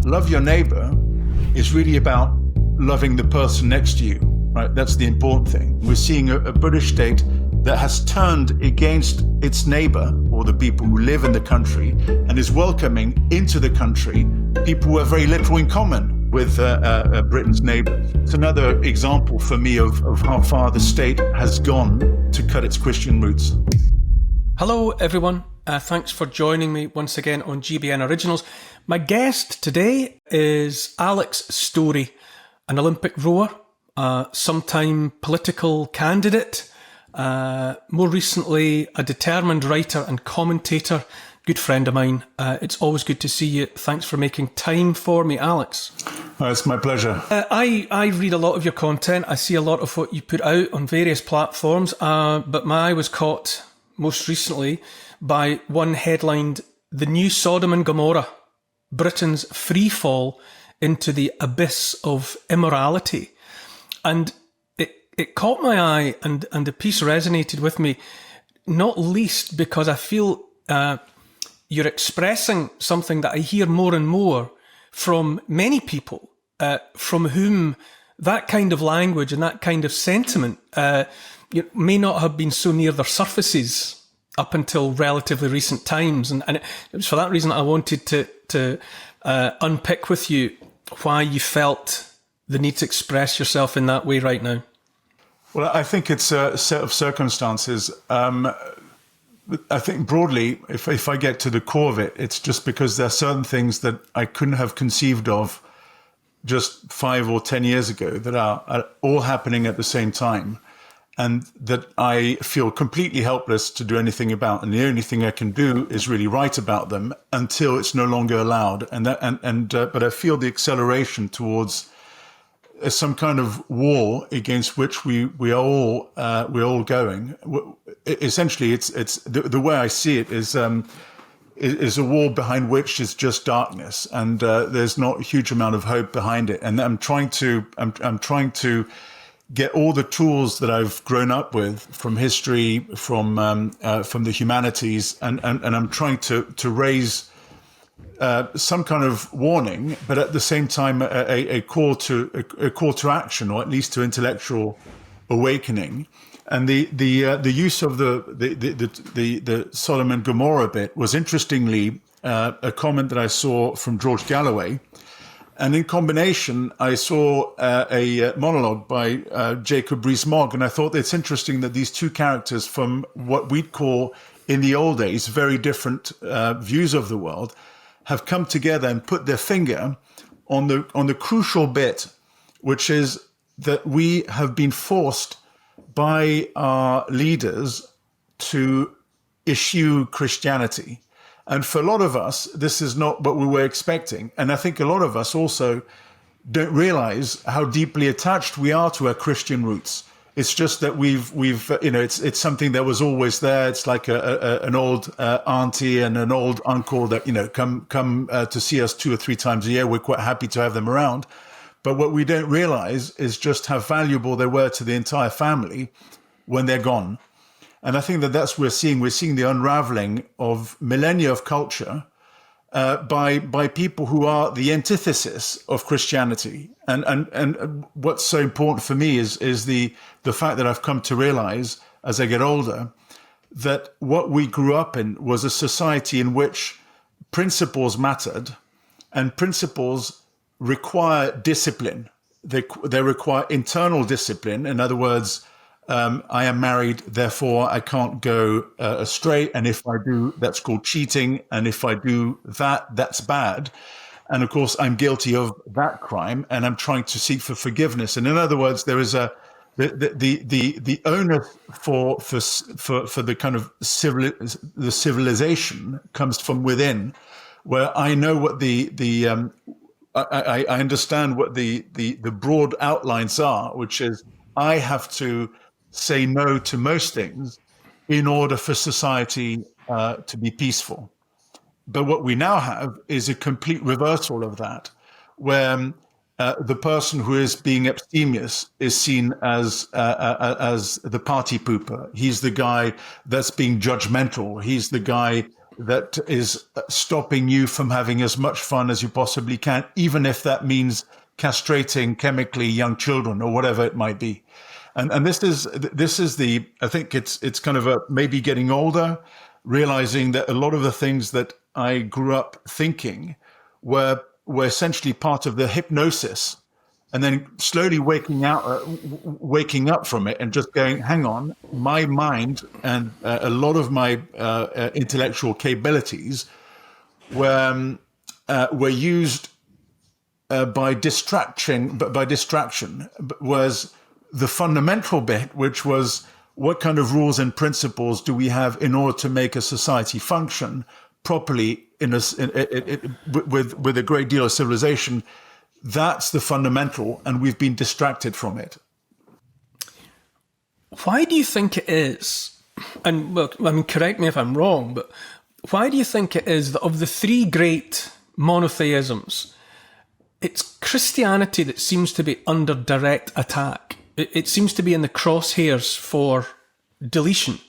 love your neighbor is really about loving the person next to you, right? That's the important thing. We're seeing a British state that has turned against its neighbor, or the people who live in the country, and is welcoming into the country people who have very little in common with Britain's neighbors. It's another example for me of how far the state has gone to cut its Christian roots. Hello everyone, thanks for joining me once again on GBN Originals. My guest today is Alex Story, an Olympic rower, sometime political candidate, more recently a determined writer and commentator, good friend of mine. It's always good to see you. Thanks for making time for me, Alex. Oh, it's my pleasure. I read a lot of your content. I see a lot of what you put out on various platforms, but my eye was caught most recently by one headlined, "The New Sodom and Gomorrah, Britain's Free Fall into the Abyss of Immorality." And it caught my eye, and the piece resonated with me, not least because I feel you're expressing something that I hear more and more from many people, from whom that kind of language and that kind of sentiment may not have been so near their surfaces up until relatively recent times. And it was for that reason I wanted to unpick with you why you felt the need to express yourself in that way right now. Well, I think it's a set of circumstances. I think broadly, if I get to the core of it, it's just because there are certain things that I couldn't have conceived of just 5 or 10 years ago that are all happening at the same time, and that I feel completely helpless to do anything about. And the only thing I can do is really write about them until it's no longer allowed. But I feel the acceleration towards some kind of war against which we're all going. Essentially, it's the way I see it is a war behind which is just darkness, and there's not a huge amount of hope behind it. And I'm trying to get all the tools that I've grown up with from history, from the humanities, and I'm trying to raise some kind of warning, but at the same time a call to action, or at least to intellectual awakening. And the use of the Sodom and Gomorrah bit was interestingly a comment that I saw from George Galloway. And in combination, I saw a monologue by Jacob Rees-Mogg, and I thought it's interesting that these two characters from what we'd call in the old days very different views of the world have come together and put their finger on the crucial bit, which is that we have been forced by our leaders to eschew Christianity. And for a lot of us, this is not what we were expecting. And I think a lot of us also don't realize how deeply attached we are to our Christian roots. It's just that we've it's something that was always there. It's like an old auntie and an old uncle that, come to see us 2 or 3 times a year. We're quite happy to have them around. But what we don't realize is just how valuable they were to the entire family when they're gone. And I think that's what we're seeing. We're seeing the unraveling of millennia of culture by people who are the antithesis of Christianity. And what's so important for me is the fact that I've come to realize as I get older that what we grew up in was a society in which principles mattered, and principles require discipline. They require internal discipline. In other words, I am married, therefore I can't go astray. And if I do, that's called cheating. And if I do that, that's bad. And of course, I'm guilty of that crime, and I'm trying to seek for forgiveness. And in other words, there is the onus for the kind of the civilization comes from within, where I know what I understand what the broad outlines are, which is I have to say no to most things in order for society to be peaceful. But what we now have is a complete reversal of that, where the person who is being abstemious is seen as the party pooper. He's the guy that's being judgmental. He's the guy that is stopping you from having as much fun as you possibly can, even if that means castrating chemically young children or whatever it might be. And this is the, I think it's kind of a maybe getting older, realizing that a lot of the things that I grew up thinking were essentially part of the hypnosis, and then slowly waking up from it and just going, hang on, my mind and a lot of my intellectual capabilities were used by distraction, was the fundamental bit, which was what kind of rules and principles do we have in order to make a society function properly with a great deal of civilization. That's the fundamental, and we've been distracted from it. Why do you think it is, and well, I mean, correct me if I'm wrong, but why do you think it is that of the three great monotheisms, it's Christianity that seems to be under direct attack? It seems to be in the crosshairs for deletion.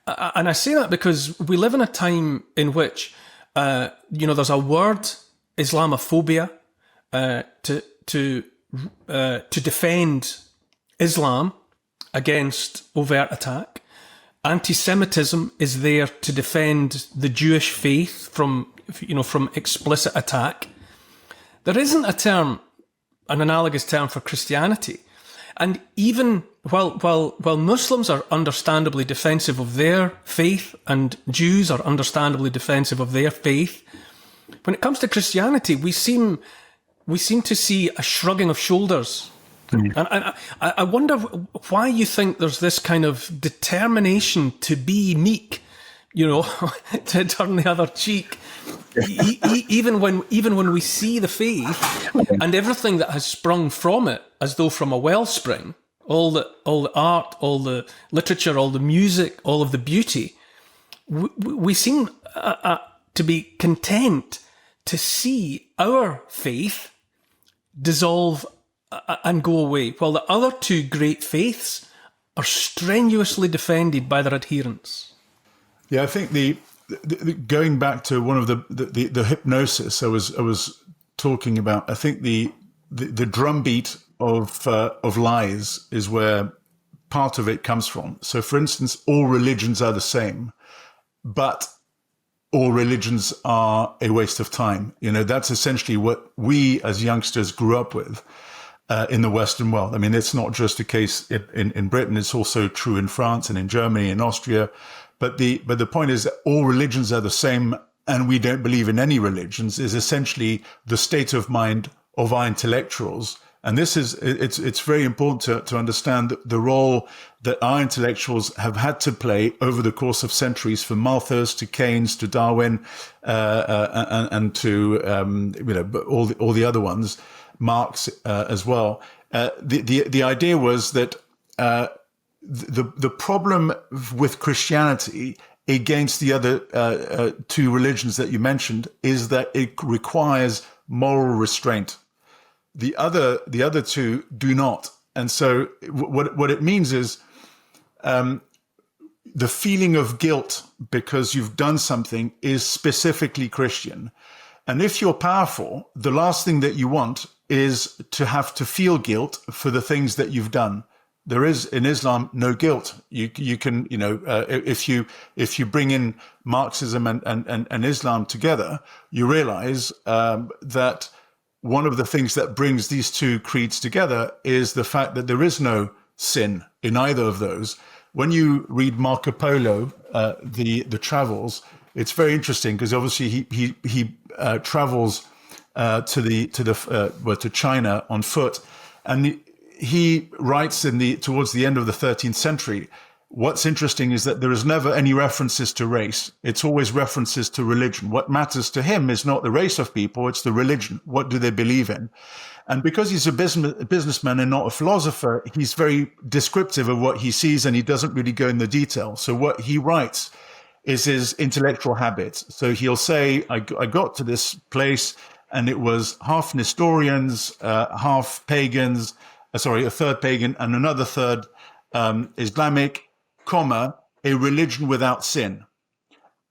And I say that because we live in a time in which, there's a word, Islamophobia, to defend Islam against overt attack. Anti-Semitism is there to defend the Jewish faith from explicit attack. There isn't an analogous term for Christianity. And even while Muslims are understandably defensive of their faith and Jews are understandably defensive of their faith, when it comes to Christianity, we seem to see a shrugging of shoulders. And I wonder why you think there's this kind of determination to be meek, to turn the other cheek, even when we see the faith and everything that has sprung from it, as though from a wellspring, all the art, all the literature, all the music, all of the beauty. We seem to be content to see our faith dissolve and go away, while the other two great faiths are strenuously defended by their adherents. Yeah, I think the going back to one of the hypnosis I was talking about, I think the drumbeat of lies is where part of it comes from. So, for instance, all religions are the same, but all religions are a waste of time. That's essentially what we as youngsters grew up with in the Western world. I mean, it's not just a case in Britain; it's also true in France and in Germany and Austria. But the point is that all religions are the same, and we don't believe in any religions, is essentially the state of mind of our intellectuals. And it's very important to understand the role that our intellectuals have had to play over the course of centuries, from Malthus to Keynes to Darwin, and to all the other ones, Marx as well. The idea was that the problem with Christianity against the other two religions that you mentioned is that it requires moral restraint. The other two do not. And so what it means is the feeling of guilt because you've done something is specifically Christian. And if you're powerful, the last thing that you want is to have to feel guilt for the things that you've done. There is in Islam no guilt. You can, if you bring in Marxism and Islam together, you realize that one of the things that brings these two creeds together is the fact that there is no sin in either of those. When you read Marco Polo, the travels, it's very interesting because obviously he travels to China on foot, and he writes towards the end of the 13th century. What's interesting is that there is never any references to race. It's always references to religion. What matters to him is not the race of people, it's the religion. What do they believe in? And because he's a businessman and not a philosopher, he's very descriptive of what he sees, and he doesn't really go in the detail. So what he writes is his intellectual habits. So he'll say, I got to this place and it was half Nestorians, half pagans, a third pagan and another third Islamic, a religion without sin.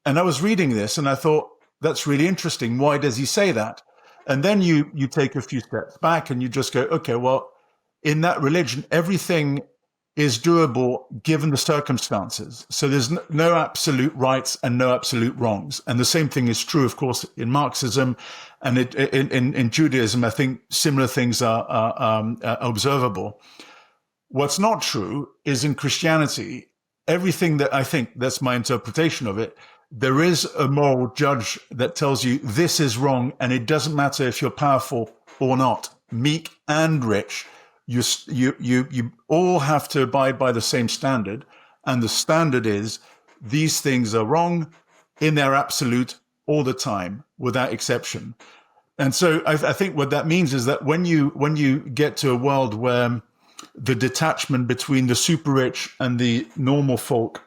And I was reading this and I thought, that's really interesting. Why does he say that? And then you take a few steps back and you just go, okay, well, in that religion, everything is doable given the circumstances. So there's no absolute rights and no absolute wrongs. And the same thing is true, of course, in Marxism and in Judaism. I think similar things are observable. What's not true is in Christianity, everything that I think, that's my interpretation of it, there is a moral judge that tells you this is wrong, and it doesn't matter if you're powerful or not, meek and rich. You all have to abide by the same standard, and the standard is these things are wrong in their absolute all the time, without exception. And so I think what that means is that when you get to a world where the detachment between the super rich and the normal folk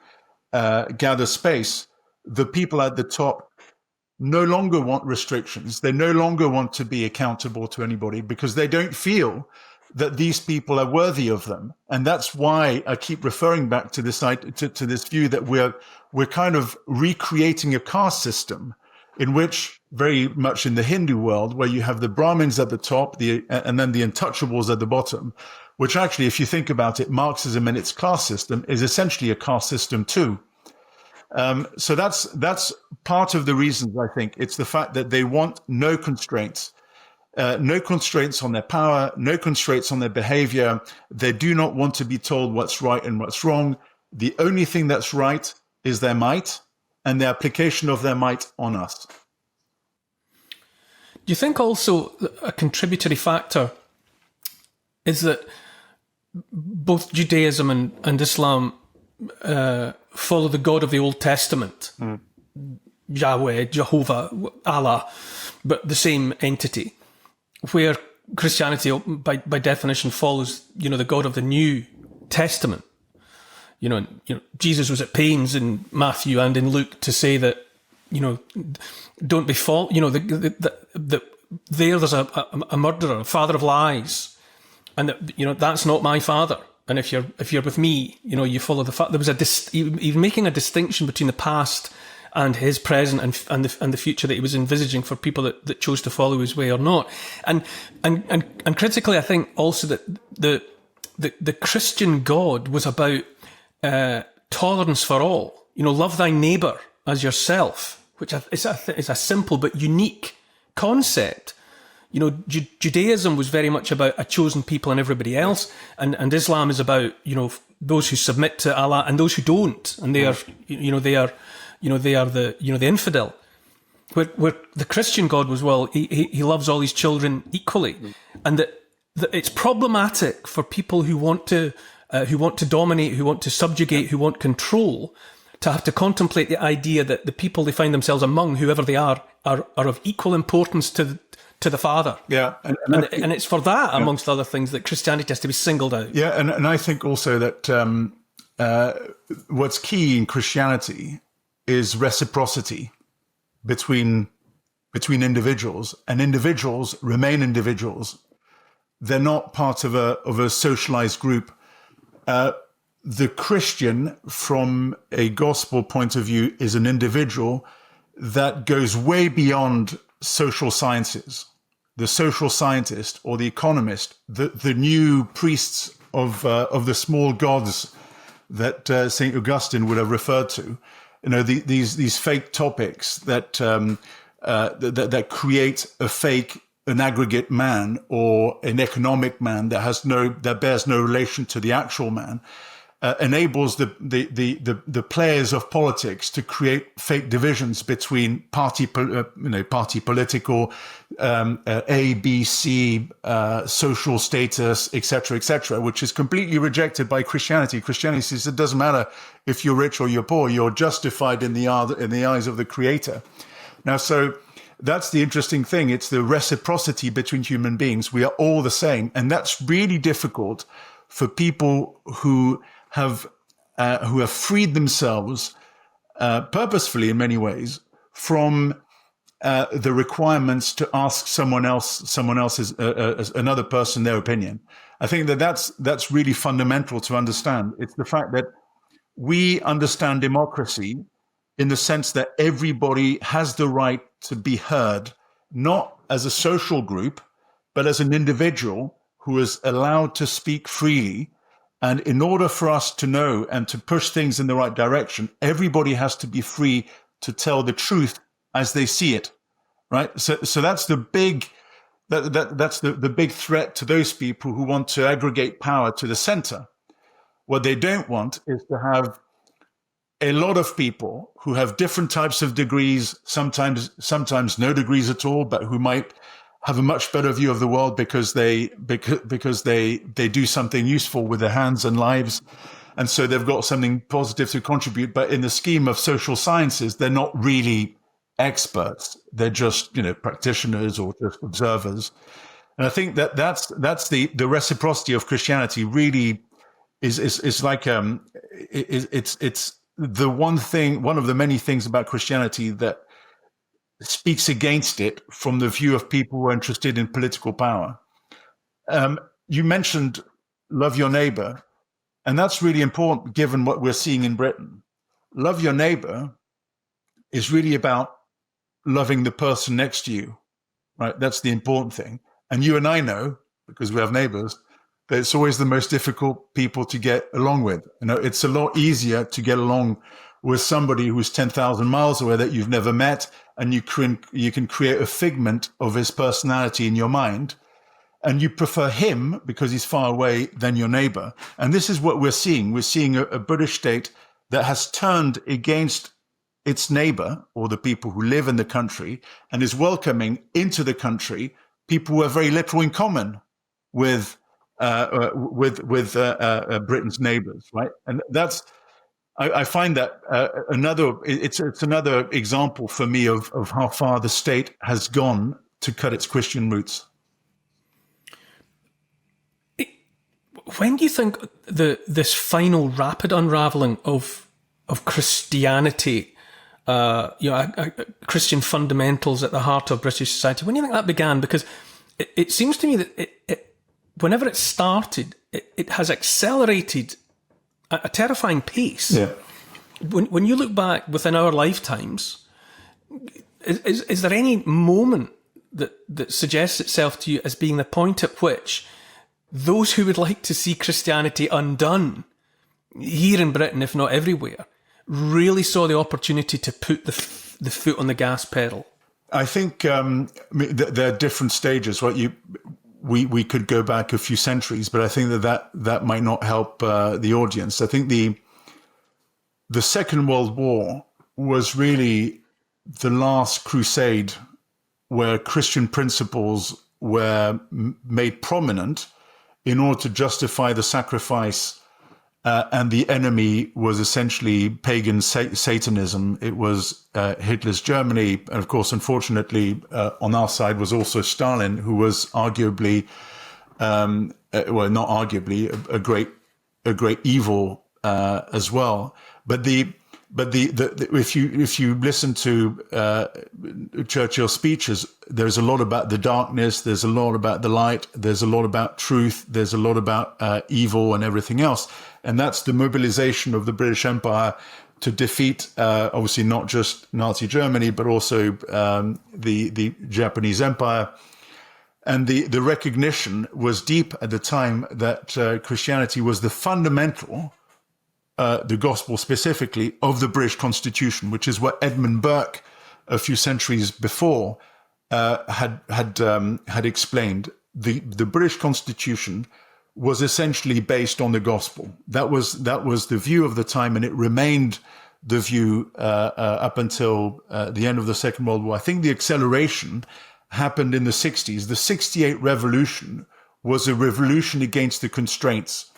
gather space, the people at the top no longer want restrictions. They no longer want to be accountable to anybody because they don't feel that these people are worthy of them. And that's why I keep referring back to this to this view that we're kind of recreating a caste system in which, very much in the Hindu world, where you have the Brahmins at the top, and then the untouchables at the bottom, which actually, if you think about it, Marxism and its class system is essentially a caste system too. So that's part of the reasons, I think. It's the fact that they want no constraints on their power, no constraints on their behavior. They do not want to be told what's right and what's wrong. The only thing that's right is their might and the application of their might on us. Do you think also a contributory factor is that both Judaism and Islam follow the God of the Old Testament, Yahweh, Jehovah, Allah, but the same entity, where Christianity, by definition, follows, the God of the New Testament. Jesus was at pains in Matthew and in Luke to say that, don't be false. There's a murderer, a father of lies, and that, that's not my father. And if you're with me, you follow the fact. There was even making a distinction between the past and his present and the future that he was envisaging for people that chose to follow his way or not. And critically, I think also that the Christian God was about tolerance for all. Love thy neighbour as yourself, which is a simple but unique concept. Judaism was very much about a chosen people and everybody else, and Islam is about those who submit to Allah and those who don't, and they are the infidel. Where the Christian God was, he loves all his children equally, and that it's problematic for people who want to dominate, who want to subjugate, who want control, to have to contemplate the idea that the people they find themselves among, whoever they are of equal importance to the Father. Yeah. And it's for that, amongst other things, that Christianity has to be singled out. Yeah, and I think also that what's key in Christianity is reciprocity between individuals, and individuals remain individuals. They're not part of a socialized group. The Christian, from a gospel point of view, is an individual that goes way beyond social sciences. The social scientist or the economist, the new priests of the small gods that St. Augustine would have referred to, these fake topics that create an aggregate man or an economic man that bears no relation to the actual man, enables the players of politics to create fake divisions between party political, A, B, C, social status, etc., which is completely rejected by Christianity. Christianity says it doesn't matter if you're rich or you're poor; you're justified in the eyes of the Creator. Now, so that's the interesting thing. It's the reciprocity between human beings. We are all the same, and that's really difficult for people who have freed themselves purposefully in many ways from the requirements to ask another person their opinion. I think that's really fundamental to understand. It's the fact that we understand democracy in the sense that everybody has the right to be heard, not as a social group, but as an individual who is allowed to speak freely. And in order for us to know and to push things in the right direction, everybody has to be free to tell the truth as they see it, right? So that's the big that's the big threat to those people who want to aggregate power to the center. What they don't want is to have a lot of people who have different types of degrees, sometimes no degrees at all, but who might have a much better view of the world because they do something useful with their hands and lives. And so they've got something positive to contribute. But in the scheme of social sciences, they're not really experts. They're just, practitioners or just observers. And I think that's the reciprocity of Christianity really is like, it's the one of the many things about Christianity that speaks against it from the view of people who are interested in political power. You mentioned love your neighbor, and that's really important given what we're seeing in Britain. Love your neighbor is really about loving the person next to you, right? That's the important thing. And you and I know, because we have neighbors, that it's always the most difficult people to get along with. It's a lot easier to get along with somebody who's 10,000 miles away that you've never met, and you can create a figment of his personality in your mind, and you prefer him because he's far away than your neighbor. And this is what we're seeing. We're seeing a British state that has turned against its neighbor, or the people who live in the country, and is welcoming into the country people who have very little in common with Britain's neighbors, right? And I find that it's another example for me of how far the state has gone to cut its Christian roots. When do you think this final rapid unraveling of Christianity, Christian fundamentals at the heart of British society, when do you think that began? Because it seems to me that whenever it started, it has accelerated at a terrifying pace. Yeah. When you look back within our lifetimes, is there any moment that suggests itself to you as being the point at which those who would like to see Christianity undone, here in Britain, if not everywhere, really saw the opportunity to put the foot on the gas pedal? I think there are different stages, right? We could go back a few centuries, but I think that might not help the audience. I think the Second World War was really the last crusade where Christian principles were made prominent in order to justify the sacrifice, and the enemy was essentially pagan Satanism. It was Hitler's Germany, and of course, unfortunately, on our side was also Stalin, who was arguably, not arguably, a great evil as well. But if you listen to Churchill's speeches, there's a lot about the darkness, there's a lot about the light, there's a lot about truth, there's a lot about evil and everything else. And that's the mobilization of the British Empire to defeat, obviously not just Nazi Germany, but also the Japanese Empire. And the recognition was deep at the time that Christianity was the fundamental, the gospel specifically, of the British Constitution, which is what Edmund Burke, a few centuries before, had explained. The British Constitution was essentially based on the gospel. That was the view of the time, and it remained the view up until the end of the Second World War. I think the acceleration happened in the 60s. The 68 revolution was a revolution against the constraints.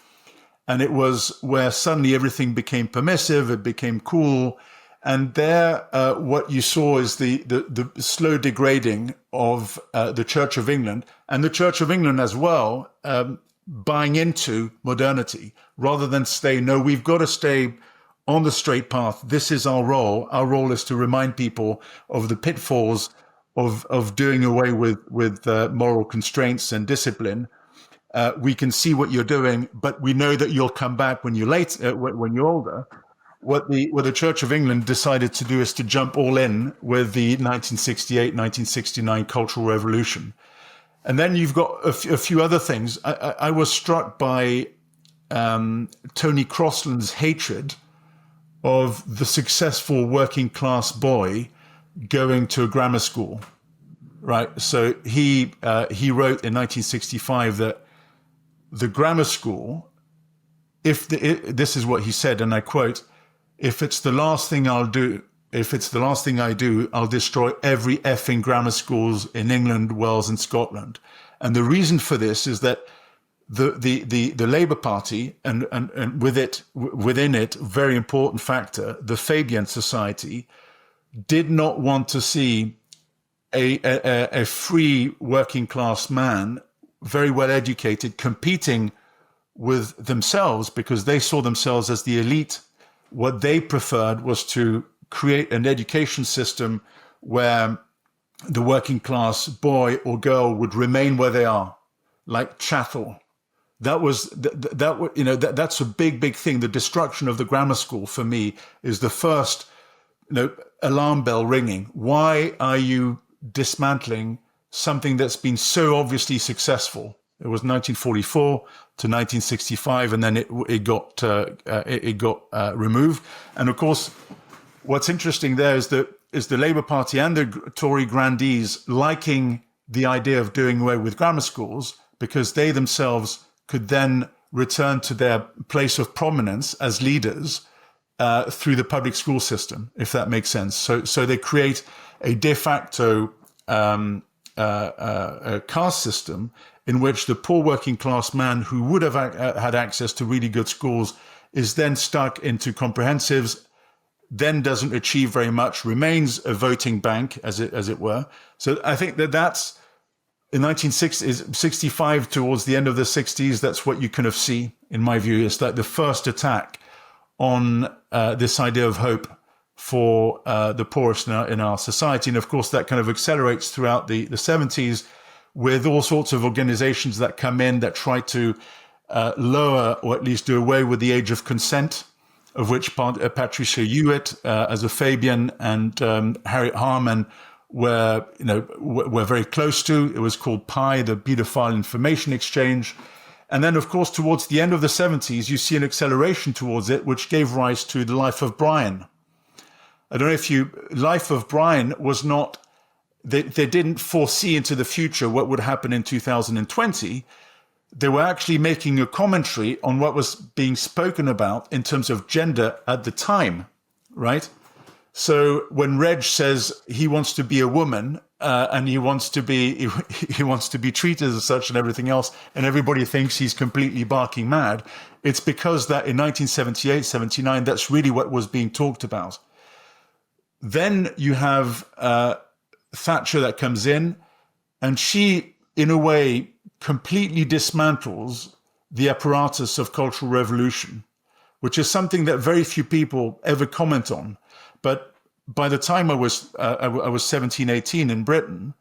And it was where suddenly everything became permissive, it became cool. And there, what you saw is the slow degrading of the Church of England, and the Church of England as well, buying into modernity, rather than we've got to stay on the straight path. This is our role. Our role is to remind people of the pitfalls of doing away with moral constraints and discipline. We can see what you're doing, but we know that you'll come back when you're older. what the Church of England decided to do is to jump all in with the 1968, 1969 Cultural Revolution. And then you've got a few other things. I was struck by Tony Crosland's hatred of the successful working class boy going to a grammar school, right? So he wrote in 1965 that the grammar school, this is what he said, and I quote, "If it's the last thing I do, I'll destroy every effing grammar schools in England, Wales, and Scotland." And the reason for this is that the Labour Party and within it, very important factor, the Fabian Society, did not want to see a free working class man, very well educated, competing with themselves, because they saw themselves as the elite. What they preferred was to create an education system where the working class boy or girl would remain where they are, like chattel. That's a big thing. The destruction of the grammar school for me is the first, alarm bell ringing. Why are you dismantling something that's been so obviously successful? It was 1944 to 1965, and then it got removed. And of course, what's interesting there is the Labour Party and the Tory grandees liking the idea of doing away with grammar schools, because they themselves could then return to their place of prominence as leaders through the public school system, if that makes sense. So they create a de facto caste system in which the poor working class man who would have had access to really good schools is then stuck into comprehensives, then doesn't achieve very much, remains a voting bank, as it were. So I think that's in 1965 towards the end of the 60s. That's what you kind of see, in my view. It's like the first attack on this idea of hope for the poorest in our society. And of course, that kind of accelerates throughout the 70s with all sorts of organizations that come in that try to lower or at least do away with the age of consent, of which Patricia Hewitt as a Fabian and Harriet Harman were very close to. It was called PI, the Paedophile Information Exchange. And then, of course, towards the end of the 70s, you see an acceleration towards it, which gave rise to the Life of Brian. I don't know if Life of Brian was not, they didn't foresee into the future what would happen in 2020. They were actually making a commentary on what was being spoken about in terms of gender at the time, right? So when Reg says he wants to be a woman and he wants to be treated as such and everything else, and everybody thinks he's completely barking mad, it's because that in 1978, 79, that's really what was being talked about. Then you have Thatcher that comes in, and she, in a way, completely dismantles the apparatus of cultural revolution, which is something that very few people ever comment on. But by the time I was 17, 18 in Britain,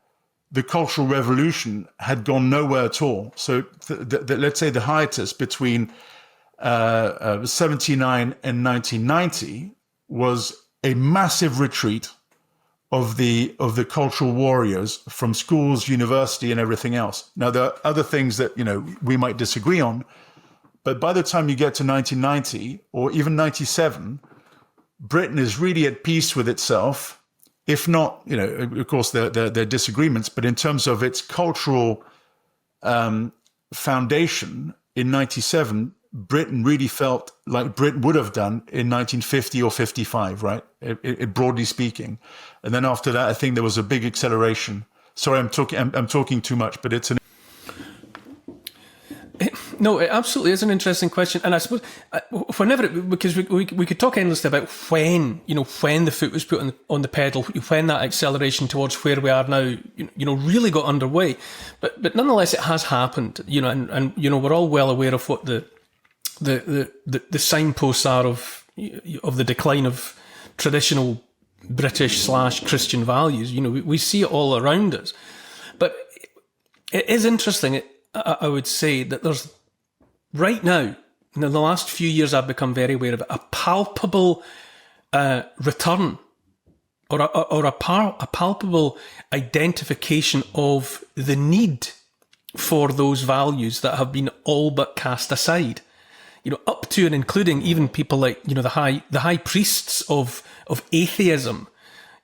the cultural revolution had gone nowhere at all. So let's say the hiatus between 79 and 1990 was a massive retreat of the cultural warriors from schools, university, and everything else. Now, there are other things that we might disagree on, but by the time you get to 1990 or even 97, Britain is really at peace with itself. If not, of course, there are disagreements, but in terms of its cultural foundation in 97, Britain really felt like Britain would have done in 1950 or 55, right? It broadly speaking. And then after that, I think there was a big acceleration. Sorry, I'm talking too much, but it's an... No, it absolutely is an interesting question, and I suppose because we could talk endlessly about when the foot was put on the pedal, when that acceleration towards where we are now, really got underway. But nonetheless, it has happened, and we're all well aware of what the signposts are of the decline of traditional British / Christian values. We see it all around us, but it is interesting. I would say that there's right now in the last few years I've become very aware of it, a palpable return or a palpable identification of the need for those values that have been all but cast aside. Up to and including even people like, the high priests of atheism,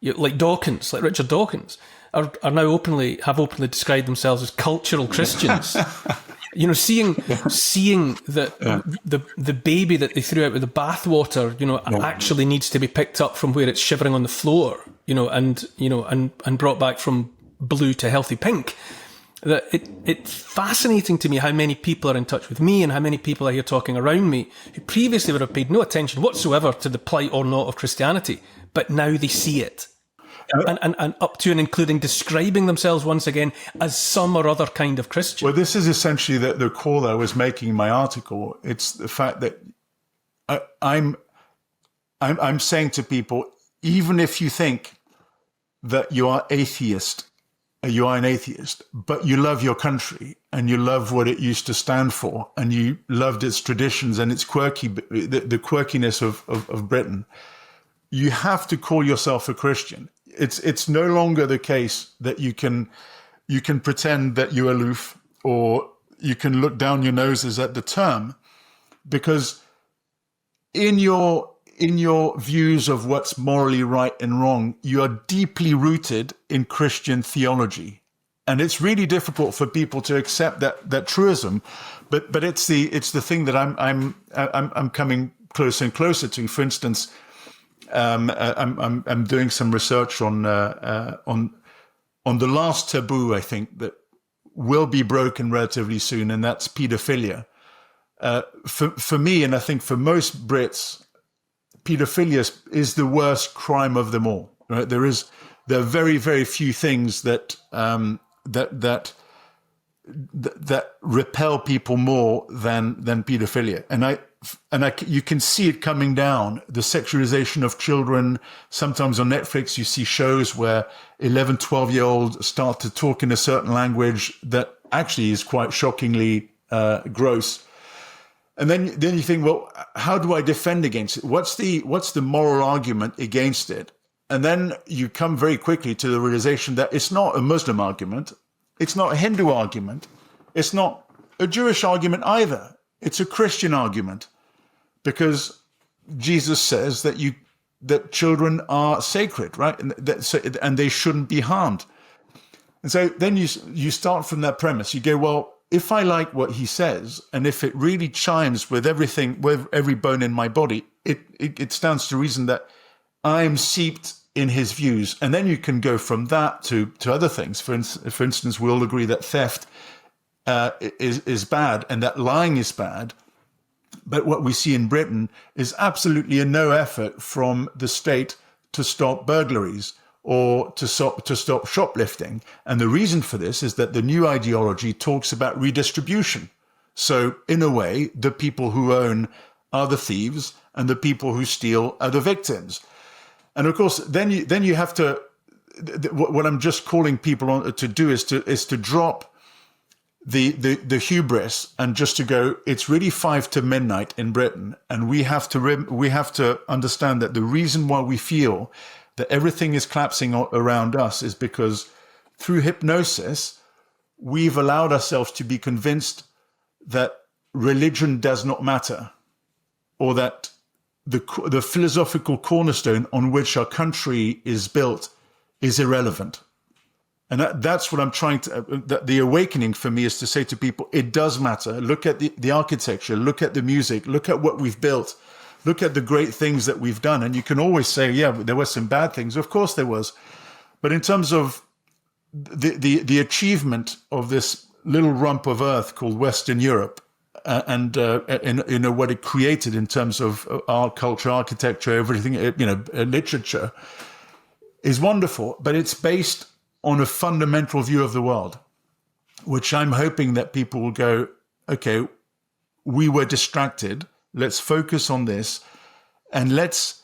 like Dawkins, like Richard Dawkins, are now openly described themselves as cultural Christians. Seeing that the baby that they threw out with the bathwater, actually needs to be picked up from where it's shivering on the floor, and brought back from blue to healthy pink. That it's fascinating to me how many people are in touch with me and how many people I hear talking around me who previously would have paid no attention whatsoever to the plight or not of Christianity, but now they see it. And up to and including describing themselves once again as some or other kind of Christian. Well, this is essentially the call I was making in my article. It's the fact that I'm saying to people, even if you think that you are an atheist, but you love your country and you love what it used to stand for, and you loved its traditions and its the quirkiness of Britain, you have to call yourself a Christian. It's no longer the case that you can pretend that you're aloof, or you can look down your noses at the term, because in your views of what's morally right and wrong, you are deeply rooted in Christian theology, and it's really difficult for people to accept that truism. But it's the thing that I'm coming closer and closer to. For instance, I'm doing some research on the last taboo, I think, that will be broken relatively soon, and that's paedophilia. For me, and I think for most Brits, paedophilia is the worst crime of them all. Right? There are very, very few things that repel people more than paedophilia, and you can see it coming down, the sexualization of children. Sometimes on Netflix, you see shows where 11, 12-year-olds start to talk in a certain language that actually is quite shockingly gross. And then you think, well, how do I defend against it? What's the moral argument against it? And then you come very quickly to the realization that it's not a Muslim argument. It's not a Hindu argument. It's not a Jewish argument either. It's a Christian argument, because Jesus says that children are sacred, right? And they shouldn't be harmed. And so then you start from that premise. You go, well, if I like what he says, and if it really chimes with everything, with every bone in my body, it stands to reason that I'm seeped in his views. And then you can go from that to other things. For instance, we all agree that theft is bad and that lying is bad. But what we see in Britain is absolutely a no effort from the state to stop burglaries or to stop shoplifting. And the reason for this is that the new ideology talks about redistribution. So in a way, the people who own are the thieves and the people who steal are the victims. And of course, then you have to, what I'm just calling people on to do is to drop the hubris and just to go, it's really 5 to midnight in Britain, and we have to understand that the reason why we feel that everything is collapsing around us is because through hypnosis we've allowed ourselves to be convinced that religion does not matter, or that the philosophical cornerstone on which our country is built is irrelevant. And that's what I'm trying to, the awakening for me is to say to people, it does matter. Look at the architecture, look at the music, look at what we've built, look at the great things that we've done. And you can always say, yeah, there were some bad things. Of course there was. But in terms of the achievement of this little rump of earth called Western Europe, and what it created in terms of art, culture, architecture, everything, literature, is wonderful. But it's based on a fundamental view of the world, which I'm hoping that people will go, okay, we were distracted. Let's focus on this, and let's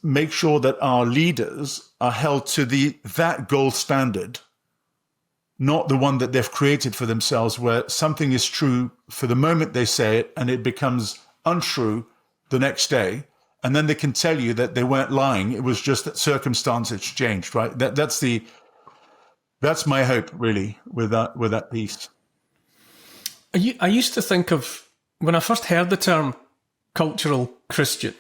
make sure that our leaders are held to that gold standard not the one that they've created for themselves, where something is true for the moment they say it and it becomes untrue the next day. And then they can tell you that they weren't lying. It was just that circumstances changed, right? That's my hope, really, with that piece. I used to think of, when I first heard the term cultural Christian,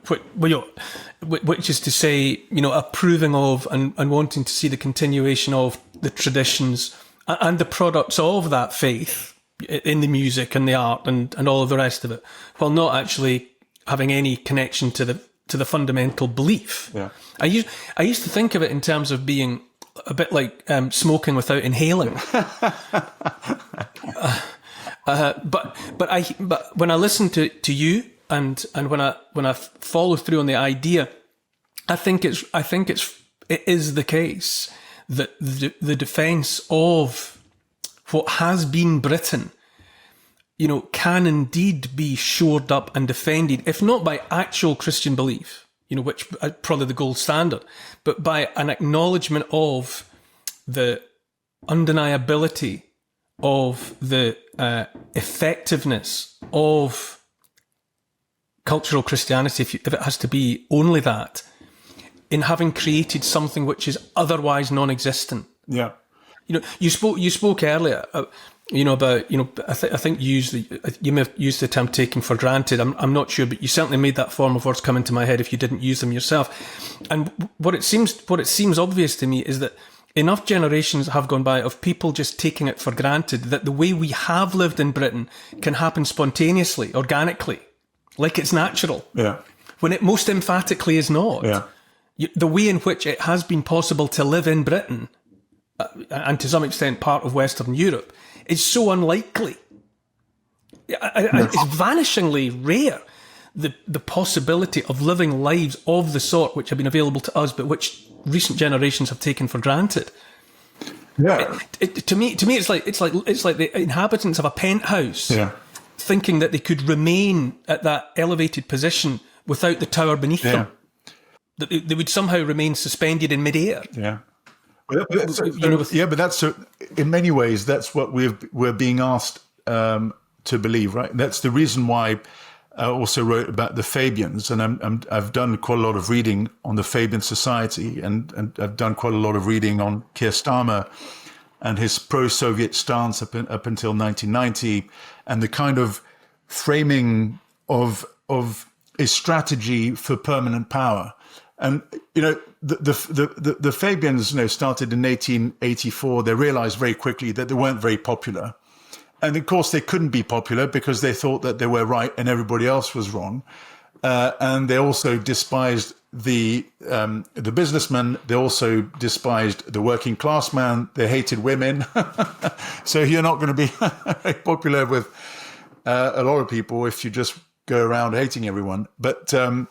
which is to say, approving of and wanting to see the continuation of the traditions and the products of that faith in the music and the art and all of the rest of it, while not actually having any connection to the fundamental belief. Yeah. I used to think of it in terms of being a bit like smoking without inhaling. But when I listen to you and when I follow through on the idea, I think it is the case that the defence of what has been Britain, can indeed be shored up and defended, if not by actual Christian belief, which is probably the gold standard, but by an acknowledgement of the undeniability of the effectiveness of cultural Christianity, if it has to be only that, in having created something which is otherwise non-existent. Yeah. You spoke earlier, about, I think you may have used the term taking for granted. I'm not sure, but you certainly made that form of words come into my head if you didn't use them yourself. And what it seems obvious to me is that enough generations have gone by of people just taking it for granted that the way we have lived in Britain can happen spontaneously, organically, like it's natural. Yeah. When it most emphatically is not. Yeah. The way in which it has been possible to live in Britain, and to some extent part of Western Europe, is so unlikely. It's vanishingly rare, the possibility of living lives of the sort which have been available to us, but which recent generations have taken for granted. Yeah. To me, it's like the inhabitants of a penthouse thinking that they could remain at that elevated position without the tower beneath them. That they would somehow remain suspended in midair. Yeah. But that's in many ways that's what we're being asked to believe, right? That's the reason why I also wrote about the Fabians, and I've done quite a lot of reading on the Fabian Society, and I've done quite a lot of reading on Keir Starmer and his pro-Soviet stance up until 1990, and the kind of framing of a strategy for permanent power. And the Fabians, started in 1884. They realized very quickly that they weren't very popular, and of course they couldn't be popular because they thought that they were right and everybody else was wrong. And they also despised the businessman. They also despised the working class man. They hated women. So you're not going to be very popular with a lot of people if you just go around hating everyone. But the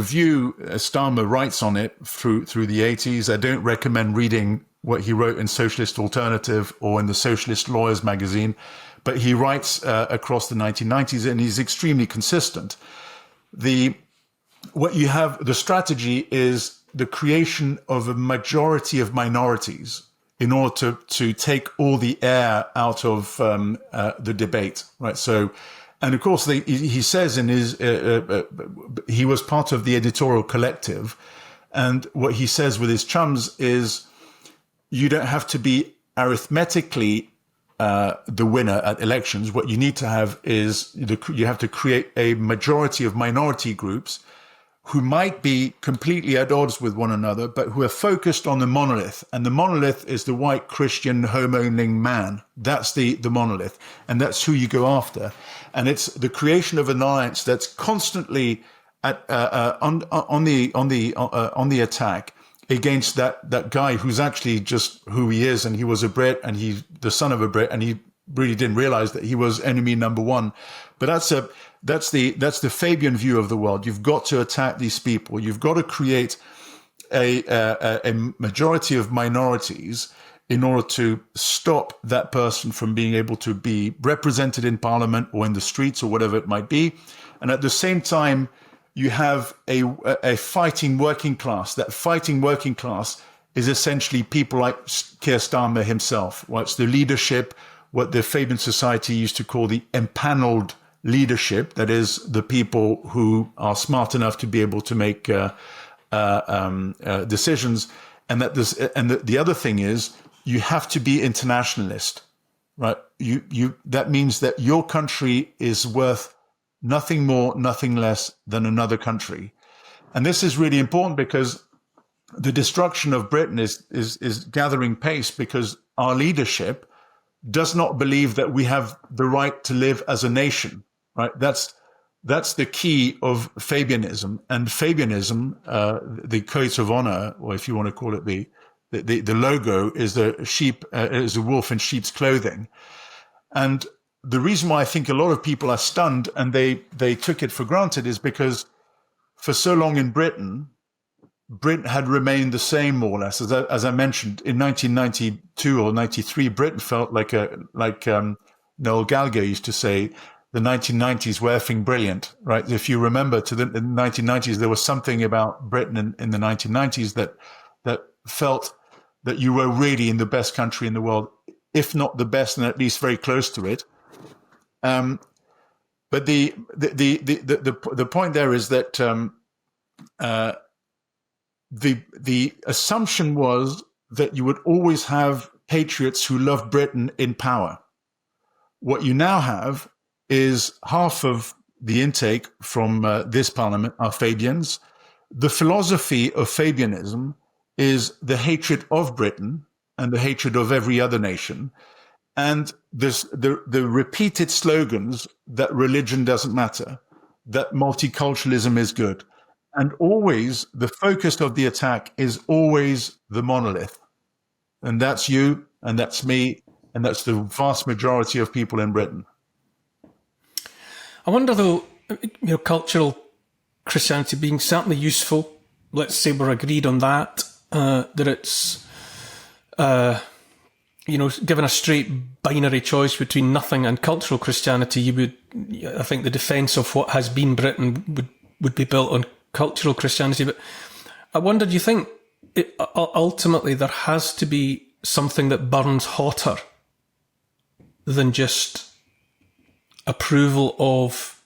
view, Starmer writes on it through the 80s. I don't recommend reading what he wrote in Socialist Alternative or in the Socialist Lawyers magazine, but he writes across the 1990s, and he's extremely consistent. The strategy is the creation of a majority of minorities in order to take all the air out of the debate, right? So. And of course, he says in his, he was part of the editorial collective. And what he says with his chums is, you don't have to be arithmetically the winner at elections. What you need to have is you have to create a majority of minority groups who might be completely at odds with one another, but who are focused on the monolith. And the monolith is the white Christian home-owning man. That's the monolith. And that's who you go after. And it's the creation of an alliance that's constantly on the attack against that guy who's actually just who he is, and he was a Brit, and he's the son of a Brit, and he really didn't realize that he was enemy number one. But that's the Fabian view of the world. You've got to attack these people. You've got to create a majority of minorities in order to stop that person from being able to be represented in parliament or in the streets or whatever it might be. And at the same time, you have a fighting working class. That fighting working class is essentially people like Keir Starmer himself. It's the leadership, what the Fabian Society used to call the empaneled leadership. That is the people who are smart enough to be able to make decisions. And the other thing is you have to be internationalist, right? That means that your country is worth nothing more, nothing less than another country. And this is really important because the destruction of Britain is gathering pace because our leadership does not believe that we have the right to live as a nation, right? That's the key of Fabianism. And Fabianism, the coat of honor, or if you want to call it the logo, is is a wolf in sheep's clothing. And the reason why I think a lot of people are stunned and they took it for granted is because for so long in Britain had remained the same, more or less. As I mentioned, in 1992 or 93, Britain felt like Noel Gallagher used to say, the 1990s were effing brilliant, right? If you remember in the 1990s, there was something about Britain in the 1990s that felt that you were really in the best country in the world, if not the best, and at least very close to it. But the point there is that the assumption was that you would always have patriots who loved Britain in power. What you now have is half of the intake from this parliament are Fabians. The philosophy of Fabianism is the hatred of Britain and the hatred of every other nation. And the repeated slogans that religion doesn't matter, that multiculturalism is good. And always the focus of the attack is always the monolith. And that's you, and that's me, and that's the vast majority of people in Britain. I wonder, though, cultural Christianity being certainly useful, let's say we're agreed on that, that it's, given a straight binary choice between nothing and cultural Christianity, I think the defence of what has been Britain would be built on cultural Christianity. But I wonder, do you think ultimately there has to be something that burns hotter than just approval of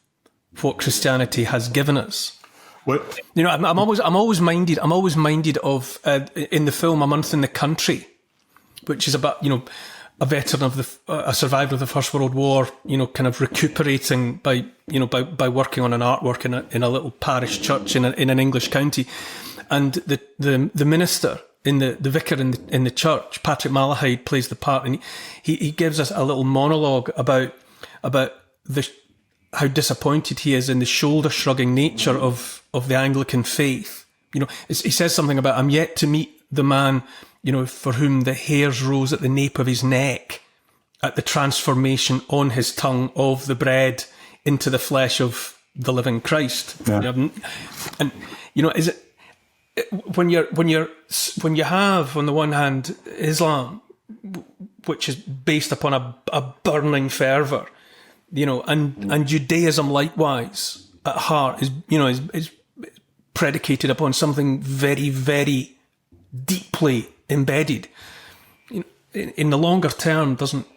what Christianity has given us? Well, I'm always minded of in the film A Month in the Country, which is about a veteran of a survivor of the First World War, kind of recuperating by working on an artwork in a little parish church in an English county, and the minister the vicar in the church, Patrick Malahide, plays the part, and he gives us a little monologue about how disappointed he is in the shoulder shrugging nature of the Anglican faith. He says something about, I'm yet to meet the man, for whom the hairs rose at the nape of his neck at the transformation on his tongue of the bread into the flesh of the living Christ. Yeah. And is it when you have on the one hand Islam, which is based upon a burning fervor, and Judaism likewise at heart is predicated upon something very, very deeply embedded. In the longer term, doesn't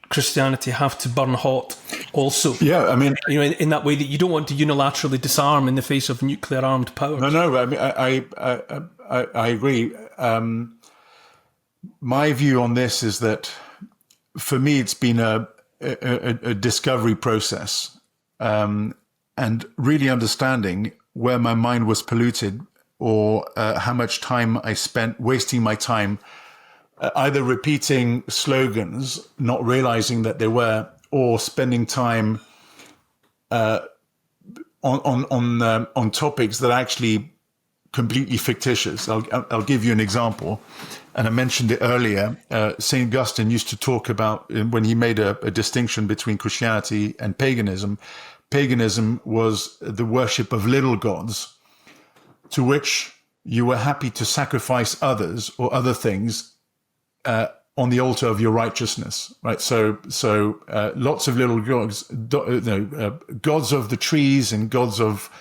Christianity have to burn hot also? Yeah, I mean, in that way that you don't want to unilaterally disarm in the face of nuclear armed powers. No. I mean, I agree. My view on this is that for me, it's been a discovery process, and really understanding where my mind was polluted or how much time I spent wasting my time either repeating slogans, not realizing that they were, or spending time on topics that are actually completely fictitious. I'll give you an example, and I mentioned it earlier. Saint Augustine used to talk about, when he made a distinction between Christianity and paganism. Paganism was the worship of little gods, to which you were happy to sacrifice others or other things on the altar of your righteousness, right? So lots of little gods, gods of the trees and gods of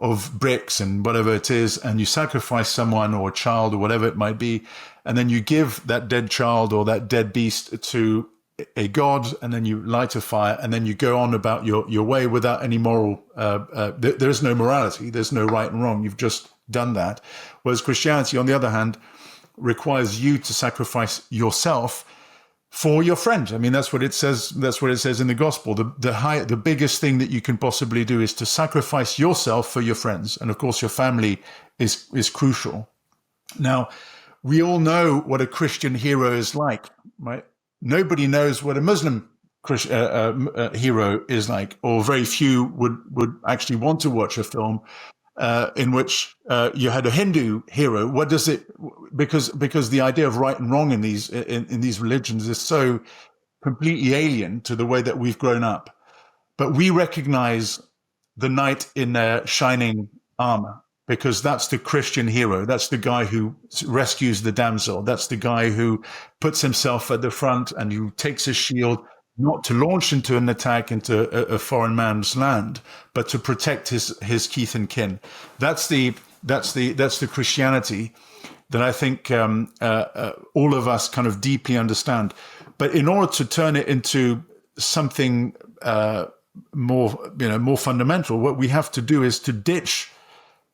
of bricks and whatever it is, and you sacrifice someone or a child or whatever it might be, and then you give that dead child or that dead beast to a god, and then you light a fire, and then you go on about your way without any moral, there is no morality, there's no right and wrong, you've just done that. Whereas Christianity, on the other hand, requires you to sacrifice yourself for your friend. I mean, that's what it says. That's what it says in the gospel. The biggest thing that you can possibly do is to sacrifice yourself for your friends, and of course, your family is crucial. Now, we all know what a Christian hero is like, right? Nobody knows what a Muslim hero is like, or very few would actually want to watch a film in which you had a Hindu hero. What does it? Because the idea of right and wrong in these religions is so completely alien to the way that we've grown up. But we recognize the knight in their shining armor, because that's the Christian hero. That's the guy who rescues the damsel. That's the guy who puts himself at the front and who takes his shield, not to launch into an attack into a foreign man's land, but to protect his kith and kin. That's the Christianity that I think all of us kind of deeply understand. But in order to turn it into something more fundamental, what we have to do is to ditch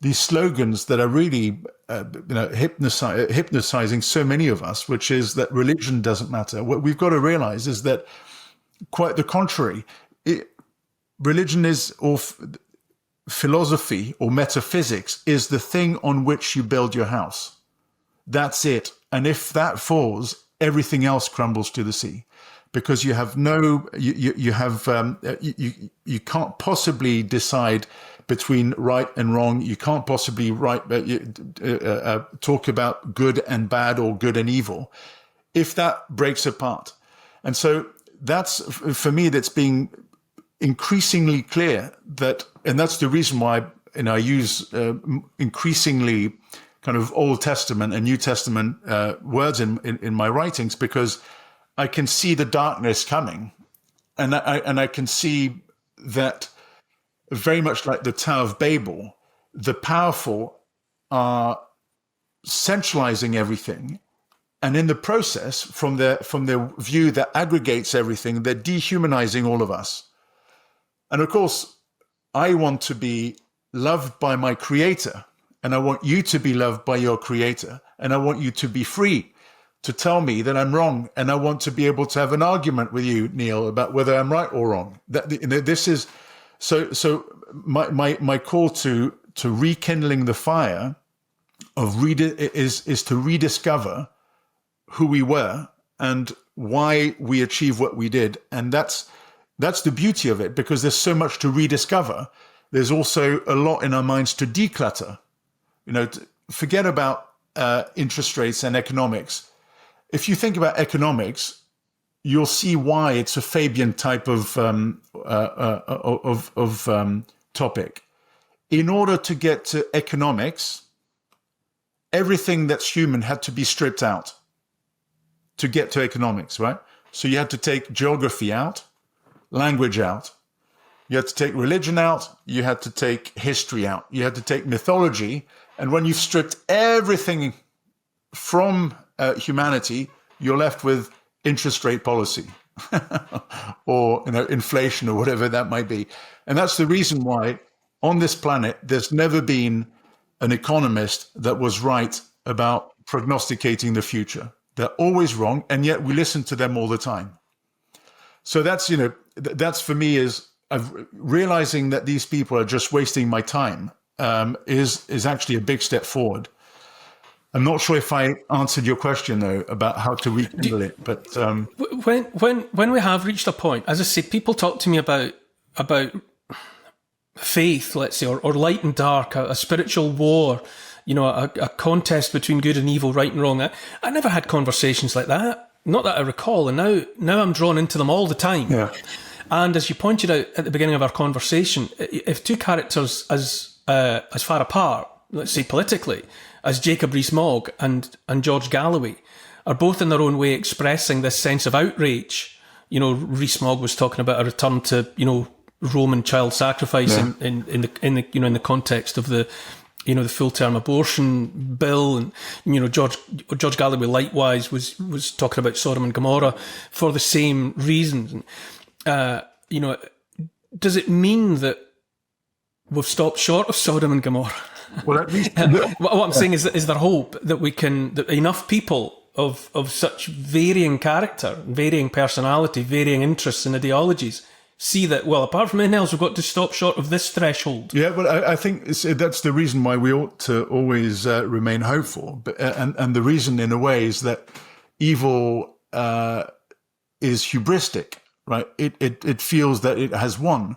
these slogans that are really hypnotizing so many of us, which is that religion doesn't matter. What we've got to realize is that quite the contrary. Religion is, or philosophy or metaphysics is the thing on which you build your house. That's it. And if that falls, everything else crumbles to the sea, because you have you can't possibly decide between right and wrong. You can't possibly talk about good and bad or good and evil if that breaks apart. And so that's, for me, that's being increasingly clear that, and that's the reason why I use increasingly kind of Old Testament and New Testament words in my writings, because I can see the darkness coming, and I can see that very much like the Tower of Babel, the powerful are centralizing everything. And in the process, from their view that aggregates everything, they're dehumanizing all of us. And of course, I want to be loved by my Creator, and I want you to be loved by your Creator, and I want you to be free to tell me that I'm wrong, and I want to be able to have an argument with you, Neil, about whether I'm right or wrong. This is so. My call to rekindling the fire is to rediscover who we were and why we achieved what we did. And that's the beauty of it, because there's so much to rediscover. There's also a lot in our minds to declutter. Forget about interest rates and economics. If you think about economics, you'll see why it's a Fabian type of topic. In order to get to economics, everything that's human had to be stripped out to get to economics, right? So you had to take geography out, language out. You had to take religion out. You had to take history out. You had to take mythology. And when you've stripped everything from humanity, you're left with interest rate policy or inflation or whatever that might be. And that's the reason why on this planet, there's never been an economist that was right about prognosticating the future. They're always wrong, and yet we listen to them all the time. So that's, that's for me is realizing that these people are just wasting my time is actually a big step forward. I'm not sure if I answered your question though about how to rekindle it, but when we have reached a point, as I said, people talk to me about faith, let's say, or light and dark, a spiritual war, a contest between good and evil, right and wrong. I never had conversations like that, not that I recall, and now I'm drawn into them all the time. Yeah. And as you pointed out at the beginning of our conversation, if two characters as far apart, let's say politically, as Jacob Rees-Mogg and George Galloway are both in their own way expressing this sense of outrage. Rees-Mogg was talking about a return to, Roman child sacrifice in the context of the full-term abortion bill, and George Galloway likewise was talking about Sodom and Gomorrah for the same reasons. Does it mean that we've stopped short of Sodom and Gomorrah? Well, at least what I'm saying is there hope that that enough people of such varying character, varying personality, varying interests and ideologies see that, well, apart from anything else, we've got to stop short of this threshold. Yeah, well, I think that's the reason why we ought to always remain hopeful. And the reason, in a way, is that evil is hubristic, right? It feels that it has won.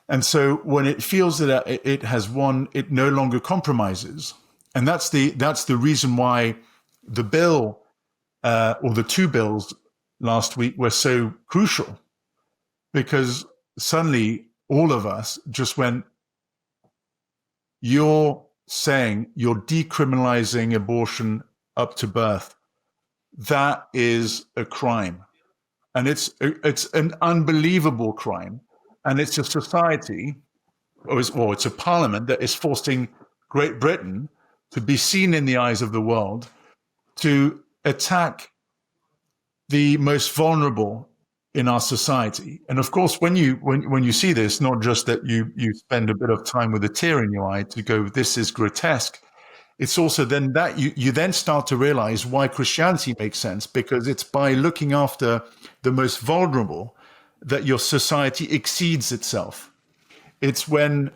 And so when it feels that it has won, it no longer compromises. And that's the reason why the bill, or the two bills last week, were so crucial. Because suddenly all of us just went, you're saying you're decriminalizing abortion up to birth. That is a crime. And it's an unbelievable crime. And it's a society, or it's a parliament that is forcing Great Britain to be seen in the eyes of the world, to attack the most vulnerable in our society. And of course, when you see this, not just that you spend a bit of time with a tear in your eye to go, this is grotesque. It's also then that you then start to realize why Christianity makes sense, because it's by looking after the most vulnerable that your society exceeds itself. It's when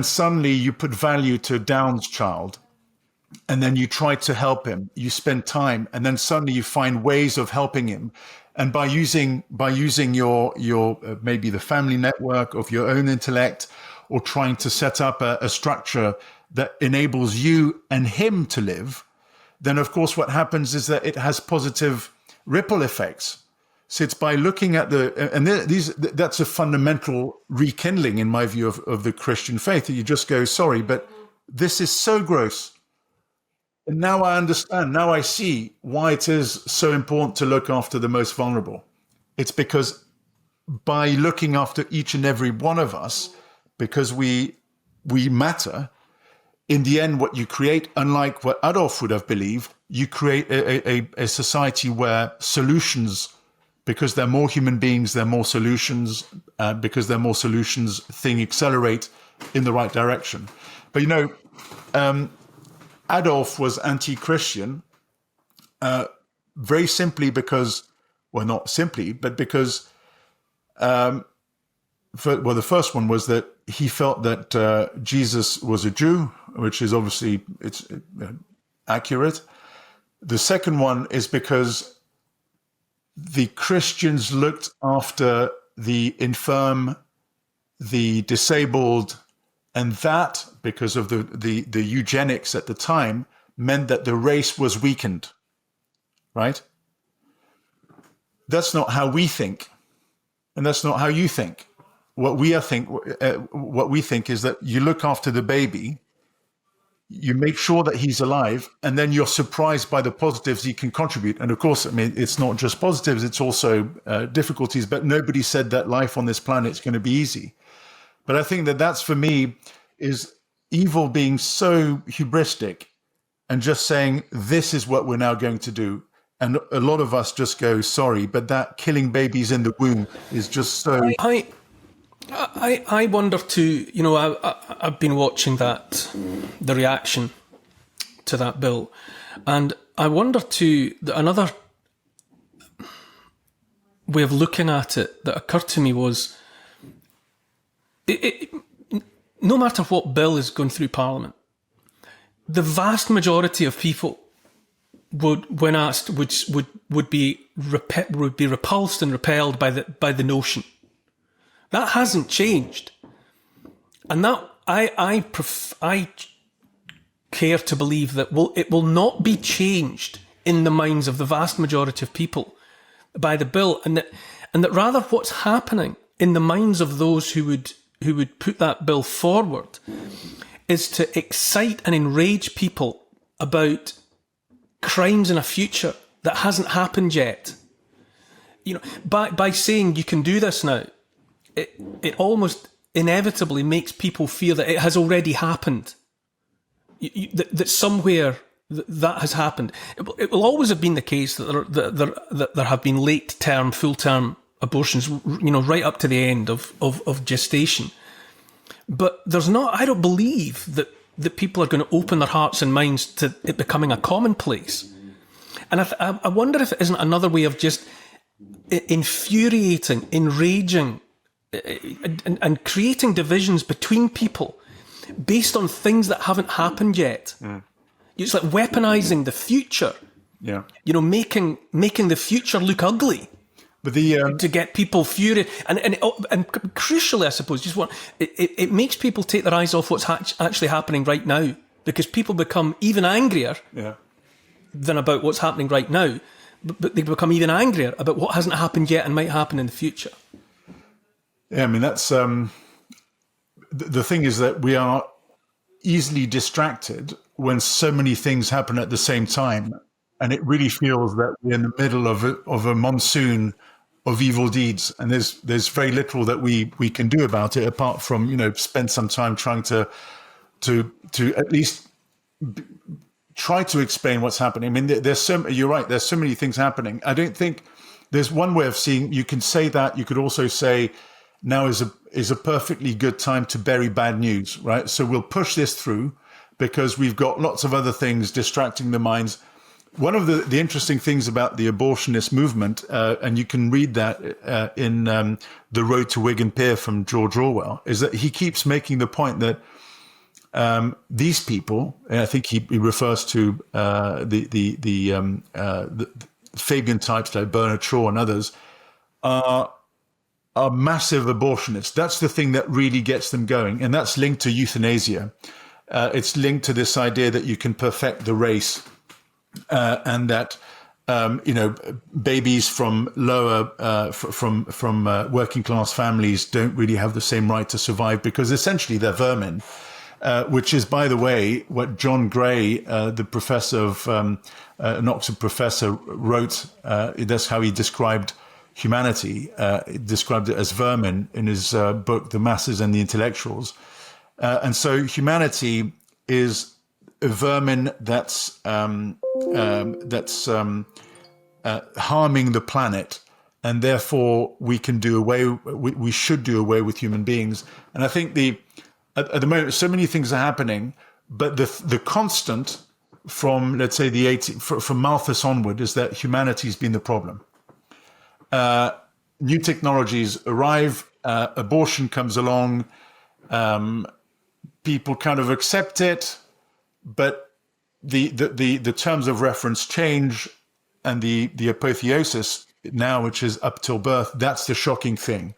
suddenly you put value to Down's child, and then you try to help him, you spend time, and then suddenly you find ways of helping him. And by using your maybe the family network of your own intellect, or trying to set up a structure that enables you and him to live, then of course what happens is that it has positive ripple effects. So it's by looking at that's a fundamental rekindling, in my view, of the Christian faith, that you just go, sorry, but this is so gross. And now I understand, now I see why it is so important to look after the most vulnerable. It's because by looking after each and every one of us, because we matter, in the end, what you create, unlike what Adolf would have believed, you create a society where solutions, because there are more human beings, there are more solutions, because there are more solutions, things accelerate in the right direction. But Adolf was anti-Christian, very simply because, well, not simply, but because, the first one was that he felt that Jesus was a Jew, which is obviously it's accurate. The second one is because the Christians looked after the infirm, the disabled, and that, because of the eugenics at the time, meant that the race was weakened, right? That's not how we think, and that's not how you think. What we think is that you look after the baby, you make sure that he's alive, and then you're surprised by the positives he can contribute. And of course, I mean, it's not just positives; it's also difficulties. But nobody said that life on this planet is going to be easy. But I think that's, for me, is evil being so hubristic and just saying, this is what we're now going to do. And a lot of us just go, sorry, but that killing babies in the womb is just so... I wonder too, I've been watching the reaction to that bill. And I wonder too, that another way of looking at it that occurred to me was, no matter what bill is going through Parliament, the vast majority of people would, when asked, would be repulsed and repelled by the notion. That hasn't changed, and that I care to believe that it will not be changed in the minds of the vast majority of people by the bill, and that rather what's happening in the minds of those who would put that bill forward is to excite and enrage people about crimes in a future that hasn't happened yet. By saying you can do this now, it almost inevitably makes people fear that it has already happened. That somewhere that has happened. It will always have been the case that there have been late-term, full-term abortions, right up to the end of gestation. But there's not. I don't believe that people are going to open their hearts and minds to it becoming a commonplace. And I wonder if it isn't another way of just infuriating, enraging, and creating divisions between people based on things that haven't happened yet. It's like weaponizing the future. Yeah. Making the future look ugly. But to get people furious, and crucially, I suppose, it makes people take their eyes off what's actually happening right now, because people become even angrier than about what's happening right now, but they become even angrier about what hasn't happened yet and might happen in the future. Yeah, I mean, that's the thing is that we are easily distracted when so many things happen at the same time, and it really feels that we're in the middle of a monsoon of evil deeds, and there's very little that we can do about it apart from spend some time trying to at least try to explain what's happening. I mean, you're right. There's so many things happening. I don't think there's one way of seeing. You can say that. You could also say now is a perfectly good time to bury bad news, right? So we'll push this through because we've got lots of other things distracting the minds. One of the interesting things about the abortionist movement, and you can read that in The Road to Wigan Pier from George Orwell, is that he keeps making the point that these people, and I think he refers to the Fabian types like Bernard Shaw and others, are massive abortionists. That's the thing that really gets them going, and that's linked to euthanasia. It's linked to this idea that you can perfect the race. And that babies from lower from working class families don't really have the same right to survive because essentially they're vermin, which is, by the way, what John Gray, the professor of an Oxford professor, wrote. That's how he described humanity. He described it as vermin in his book, The Masses and the Intellectuals. And so humanity is a vermin that's harming the planet, and therefore we should do away with human beings. And I think at the moment so many things are happening, but the constant from, let's say, from Malthus onward is that humanity's been the problem. New technologies arrive, abortion comes along, people kind of accept it. But the terms of reference change, and the apotheosis now, which is up till birth, that's the shocking thing.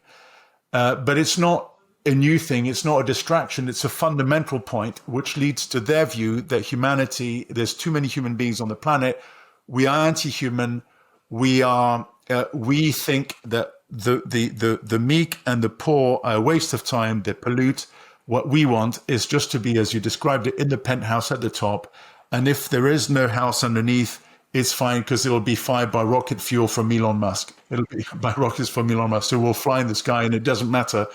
But it's not a new thing. It's not a distraction. It's a fundamental point, which leads to their view that humanity, there's too many human beings on the planet. We are anti-human. We think that the meek and the poor are a waste of time. They pollute. What we want is just to be, as you described it, in the penthouse at the top. And if there is no house underneath, it's fine because it will be fired by rocket fuel from Elon Musk. It'll be by rockets from Elon Musk. So we'll fly in the sky and it doesn't matter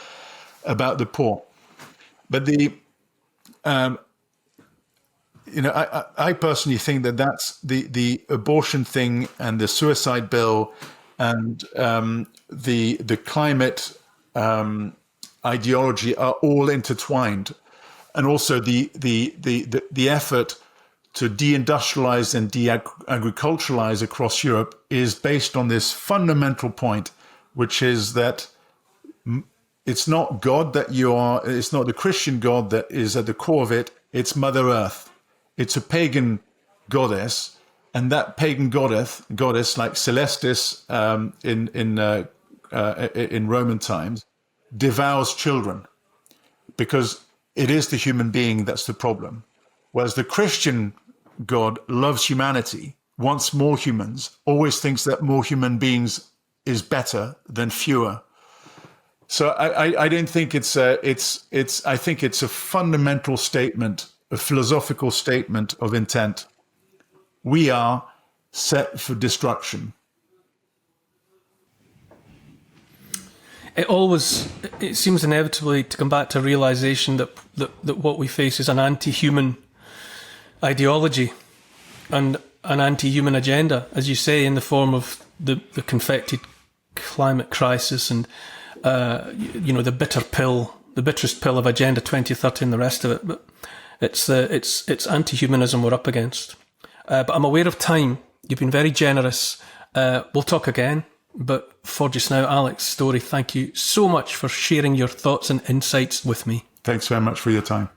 about the poor. But I personally think that that's the abortion thing and the suicide bill and the climate ideology are all intertwined, and also the effort to deindustrialize and de-agriculturalize across Europe is based on this fundamental point, which is that it's not God that it's not the Christian God that is at the core of it. It's Mother Earth. It's a pagan goddess, and that pagan goddess like Celestis in Roman times, devours children because it is the human being that's the problem. Whereas the Christian God loves humanity, wants more humans, always thinks that more human beings is better than fewer. So I don't think I think it's a fundamental statement, a philosophical statement of intent. We are set for destruction. it seems inevitably to come back to a realization that what we face is an anti-human ideology and an anti-human agenda, as you say, in the form of the confected climate crisis and the bitter pill, the bitterest pill of Agenda 2030 and the rest of it. But it's anti-humanism we're up against. But I'm aware of time. You've been very generous. We'll talk again. But for just now, Alex Story, thank you so much for sharing your thoughts and insights with me. Thanks very much for your time.